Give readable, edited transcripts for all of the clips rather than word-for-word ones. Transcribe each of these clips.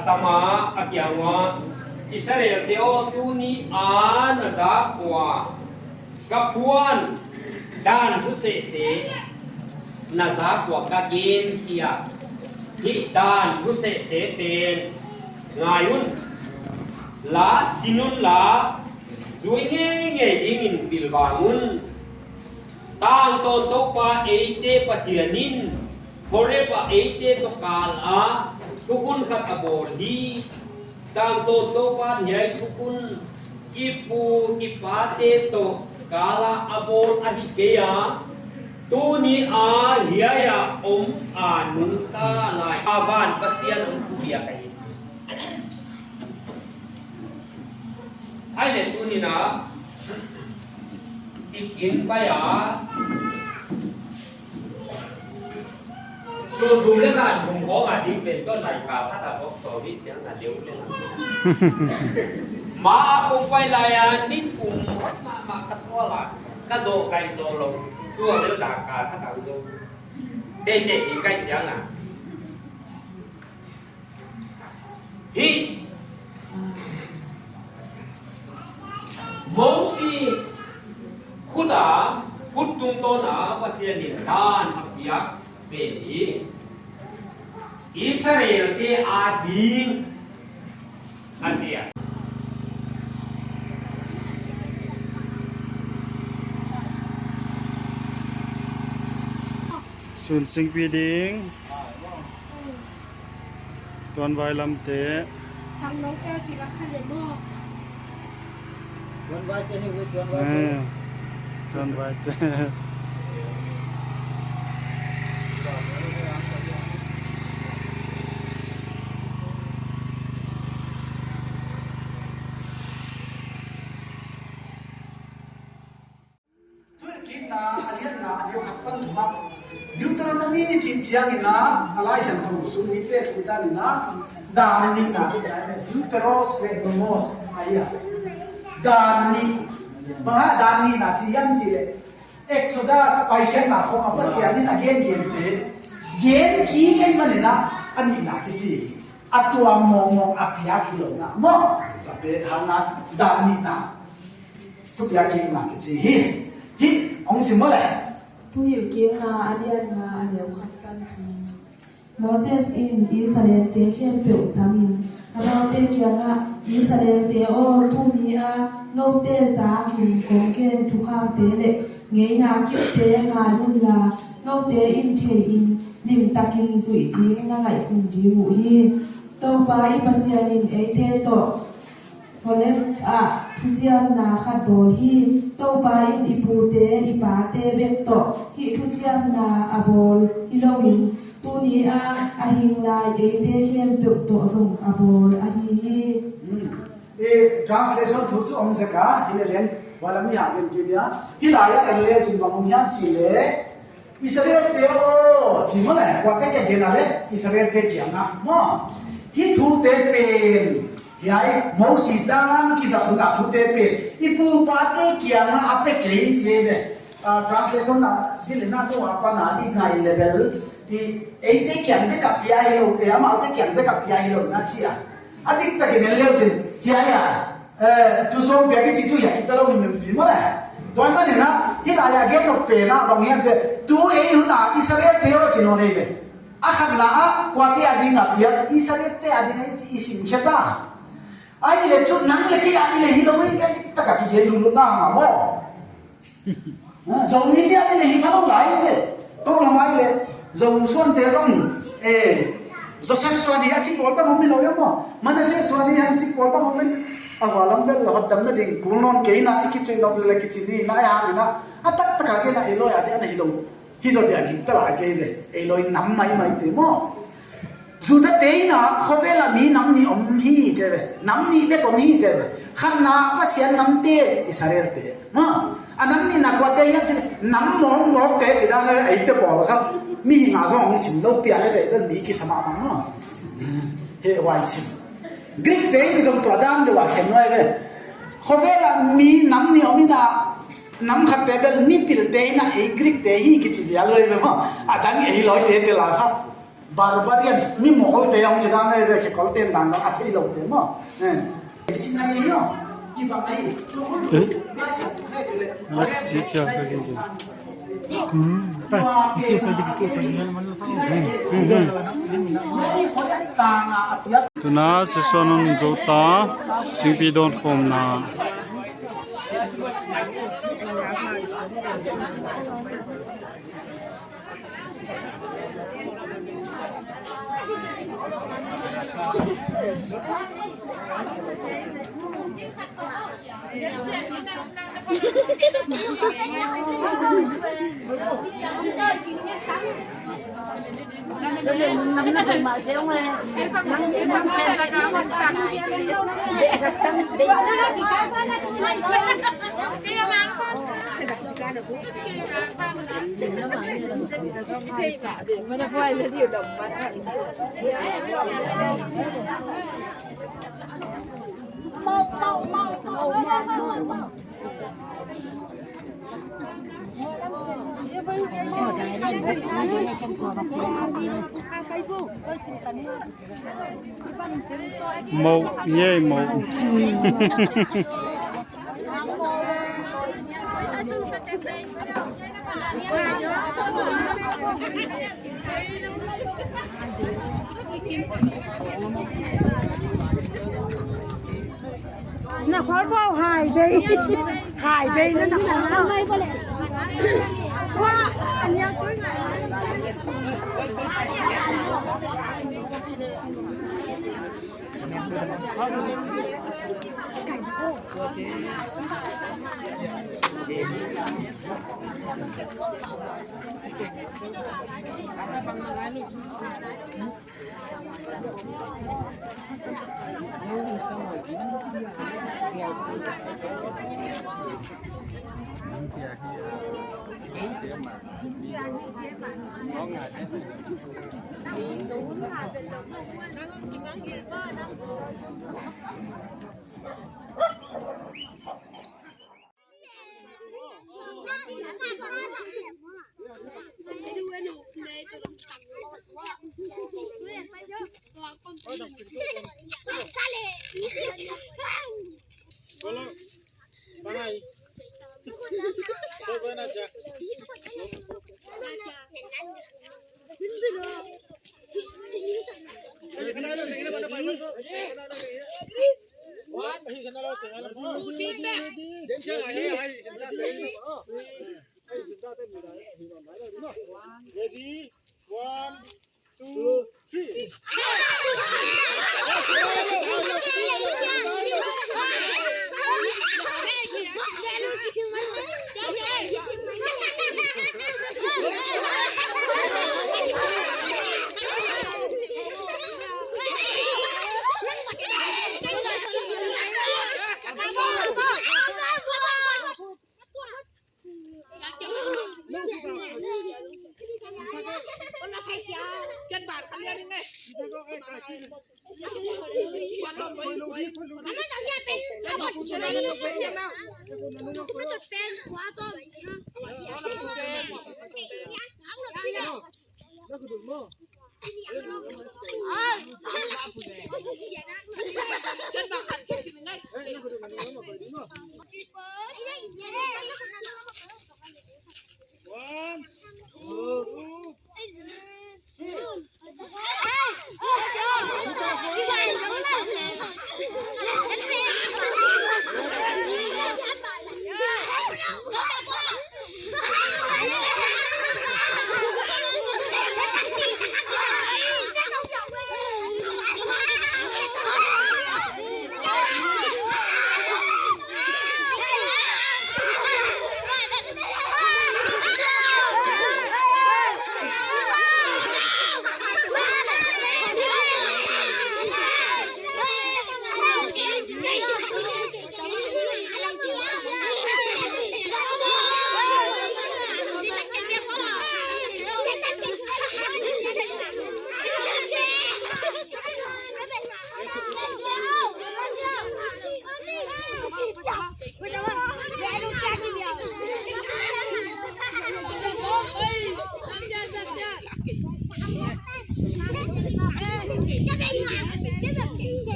asama akyangwa Israel teo tu ni an azakwa kapuan dan tu se te nazakwa ka gen kia hi dan tu se te pen ngayun la sinun la zui nge ding in bilbangun tang to pa eite pathianin hore pa eite to kal a tukun khat abol hi tang to pa nyai tukun ipu ipate to kala abol adikeya tu ni a hiaya anung ta lai aban pasian kuya kai ai le tu ni na ikin pa ya so du le ka thum ko ga di ben to lai ka pha ta so vi chiang na deu le ma ko pai la ya ni kum ma ka so la ka zo kai zo lo tu le da ka tha ta zo de de di kai chiang à hi Mosi khuda kutung to na pasian dan apiak beli Israel ke ading aja Sun sing pi ding tuan vai lam te thằng nấu keo thì là khai để mua tuan vai te ni tuan vai te tuan vai te Deuteronomy jinjiang ina alai san tu sumi tes kita ina dan ni na Deuteros le nomos aya dan ni mga dan ni na jian ji Exodus pai hian na khong apa sian ni na gen te gen ki kai man na ani na ki ji atua mong apia ki lo na mo ta pe hana dan ni na tu pia ki na ki ji hi ong sim mo leผู้อยู่เกี่ยงนาอันเดียนนาอันเดียวขัดกันทีโมเสสอินอิสราเอลเตเขียนเปียวสามินเราเตเกียงาอิสราเอลเตโอทุ่มีอาโนเตสากินกงเกนทุกข้าวเตเลเงยนาคิดเตงานุลาโนเตอินเทอินลิมตะกิงสุยจีงาไหลสุนจีหูฮีโตปาอิปัสยานินเอเทโตพอเล็บทุเจียนนาขัดโบฮีโตปาอินอิปูเตอิปาเตเบกโตฮิทุเจียนนาอโบลฮิโลวินตูนีอาหิงลายเอเตเขียนเปียกโตส่งอโบลอาฮีtranslation ถูกจุอมสกาฮิเลนวาลามีหาเป็นกิริยาฮิลายาเอเลจินบางมีอันจีเลอิสราเอลเตโอจีมันเลยกว่าเตเกนาเลอิสราเอลเตเกียงอ่ะมอฮิทูเตเป็นยายมอสิตันกิจทุนทุเตเปอีปูปาเตเกียงอ่ะอัปเปเกยเจเนtranslation นะจิเลน่าตัวปานาอีกไงเลเวลอีเอเตเกียงเบกับยาฮิโรเออามาเตเกียงเบกับยาฮิโรนะจีอ่ะอาทิตย์ตะเกเนเลวจินยายอ่ะทุสองเบียกิจิตุยากิเปล่ามีมันปีมั้งเลยตัวนั้นเนี่ยนะที่รายาเกนต์เปน่ะบางอย่างเจตัวเอหุ่นอ่ะอิสราเอลเตโอจิโนเรเวอาขันละอ่ะกว่าที่อดีตอ่ะเบียอิสราเอลเตอดีตอ่ะอิสิมิเชต้าไอ้เลยจุดนั้นเลยที่อดีตเลยฮิโรวินกันที่ตะกับกิเกลุลุน่ามาโม่จงนี้ที่อดีตเลยฮิมาโนไลเลยต้องละไม่เลยจงส่วนเตจงJoseph Swadi aci polpa momen lo ya mo mana se Swadi aci polpa momen awalam bel lo hadam na ding kulon keina ikichi no le kichini na ya ina atak taka ke na elo ya de na hilo hizo de agi tala ke le elo nam mai te mo juda teina khovela mi nam ni om hi je nam ni be kom hi je khanna pasian nam te Israel te ma anam ni na kwa te ya nam mo te chi da le ai te pol khaมีงาส่งสิมโลเปียเลยก็หนีกิสมาบังเนาะเฮ้ยว่าสิกรีกเตยมีส่งตัวดามดูว่าเห็นไว้เว้ยเขาเวลามีน้ำเหนียวมีน่ะน้ำขัดเตยมีปิลเตยน่ะไอ้กรีกเตยฮีกิจิเดียเลยเว้ยมั้งอาจารย์ไอ้ลอยเตยเตล่ะครับ barbarians mi mol te ang chadang ne re ke kol ten dan a thei lo te mo sin ai no ki ba ai Let's see क्या करेंगे tuna se sonon jota singpi don khom na màu ye màu nó khó vào hài về nó nằm ngay có lẽ qua anh nhớ cuối ngày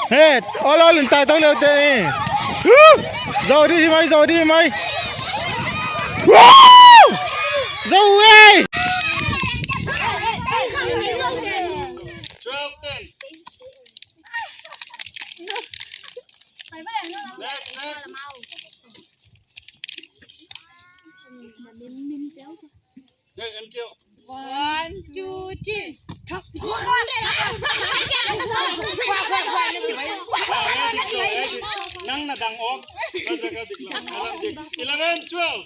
Hết, ô lo lên tay tôi leo tê. Rồi đi mày, rồi đi mày. Rồi ơi. One, two, three. Nang na dang off. Basta ka diklang. 11, 12.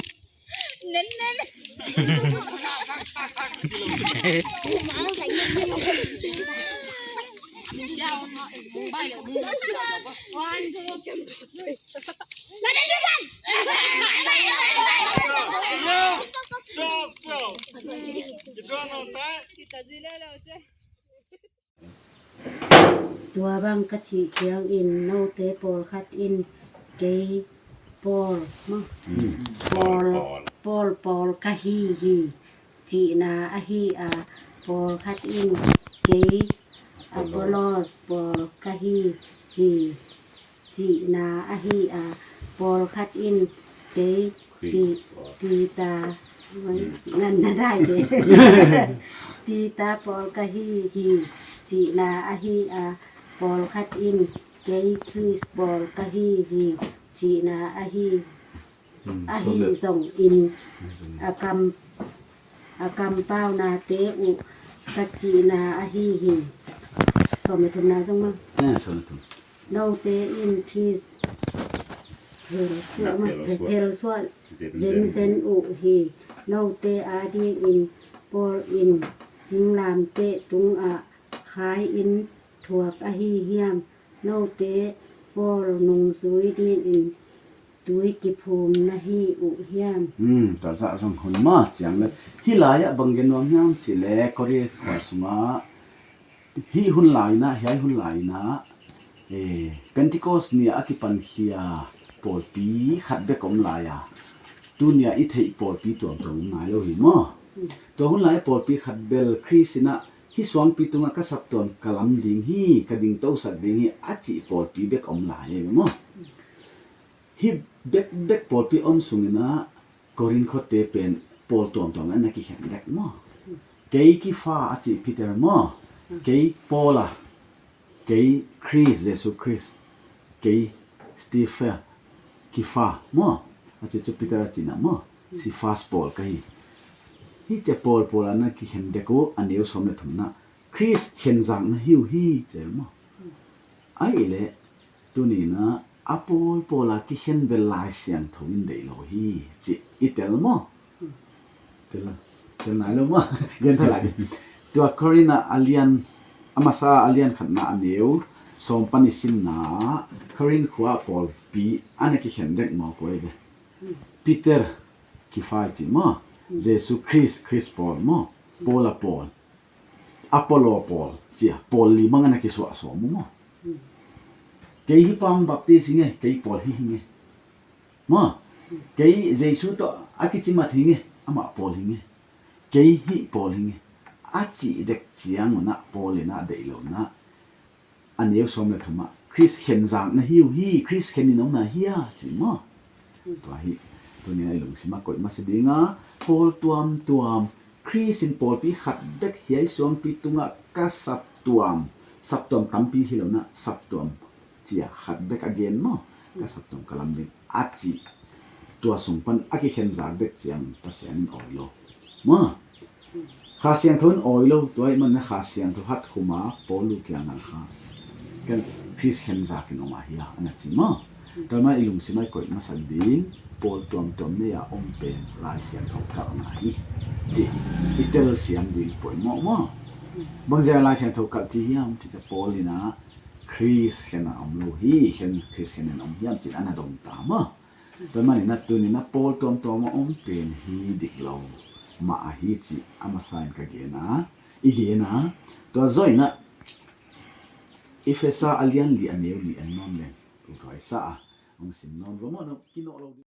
Tua bang kachi kiang in no te por khat in ke por ma por kahi hi chi na a hi a por khat in ke a bolos por kahi hi chi na a hi a por khat in ke pi taนั่นน่ะได้เลยปีตาปอลกะฮีฮีจีนาอะฮีอาปอลคัดอินเกยคริสปอลกะฮีฮีจีนาอะฮีส่งอินอากรรมเป้านาเตอุกัจจีนาอะฮีฮีสมทุนนาจังมั้งโนเตอินคริสเฮลสวดเซนอุฮีโนเตอาดีอินปอลอินสิงลามเตตุงอะคายอินถวกอะฮีเฮียมโนเตปอลนุงซุยดีอินตุยกิภูมินะฮีอุเฮียมแต่จะส่งคนมาจังเลยที่หลายบางเกณฑ์น้องยามสิเล่ก็เรียกว่าสมาฮีหุ่นหลายนะเฮียหุ่นหลายนะเพนทิโคสเนี่ยอคิปันเฮียปอดปีขัดเบกอมลายตัวเนี่ยอีเทยปอดปีตัวตรงไหนเราเห็นมั้ยตัวหุ่นหลายปอดปีขัดเบลคริสนะที่สวงปีตรงนั้นก็สับตัวกะลำดิ่งฮีกระดิ่งโตสัตว์ดิ่งฮีอาจิปอดปีเบกอมลายเห็นมั้ยฮีเบกปอดปีอมสุงนะกอรินเขาเตเป็นปอดตัวตรงนั้นนักขี้เห็นเด็กมั้ยเกย์กีฟ้าอาจิพีเตอร์มั้ยเกย์ปอล่ะเกย์คริสเยซูคริสเกย์สตีเฟนกีฟ้ามั้ยอาจจะจุดพิจารณามั้ยสิฟาสปอลกันฮีเจปอลนะกี่เห็นเด็กก็อันเดียวสมเด็จถุนนะคริสเห็นจังนะฮิวฮีเจ้ามั้ยไอ้เล่ตัวนี้นะอาปอลกี่เห็นเวลาเสียงถุนเดียวฮีจิอีเตลมั้ยเตลไหนแล้วมั้ยเงินเท่าไหร่ตัวคอริน่าอาเลียนอามาซาอาเลียนขันนาอันเดียวสมปนิสินนะคอรินขวาปอลปีอันนี้กี่เห็นเด็กมั้งกูเองปีเตอร์กี่ฝ่ายจิมั้ยเยซูคริสปอลมั้งปอลอะโปโลปอลเจ้าปอลลีมังอันนี้กี่สวะสวมั้งเกย์ฮิปังบัพติสิไงเกย์ปอลฮิไงมั้งเกย์เยซูตัวอากิจิมาทิไงอามาปอลฮิไงเกย์ฮิปอลฮิไงอาจิเด็กเจียงนะปอลนะเดียวนะอันนี้สมเลยทำไมคริสเห็นจังนะฮิวฮีคริสเห็นนี่น้องนะฮิอาจิมั้งตัวนี้ไอ้หลงสิมากดมาสิดีงะปอลตัวคริสินปอลปีขัดเด็กเฮียสวงปีตุงะก็สับตัวตั้มปีที่แล้วนะสับตัวเจียขัดเด็กagainมั้งก็สับตัวกำลังเด็กอาจิตัวส่งปันอากิเห็นจากเด็กเจียงภาษาอังกฤษโลมั้งข้าเสียงทุนออยโลตัวไอ้มันนะข้าเสียงทุหัดขุมาปอลลูกอย่างนั้นค่ะกันคริสเห็นจากกินออกมาเฮียอันนั้นสิมั้งตอนนั้นไอ้หลงสิไม่กดมาสันดีปอลตัวเนี่ยอมเป็นลายเสียงเขาเก่าไหนจีอิตาลีเสียงดีป่วยหม้อ บางอย่างลายเช่นถูกกับที่ยามจิตจะโพลีนะคริสเห็นอมลูฮีเห็นคริสเห็นอมยามจิตอันนั้นดมตามะตัวมันนี่นัดตัวนี้นัดโพลตัวมาอมเป็นฮีดิกลงมาฮีจิอามาสายกับเกนะอีเกนะตัวจอยนะอีเฟซ่าอัลยันลีอันเนวลีอันนอนเลยอุทอยซ่าองสินนอนว่ามันกินออก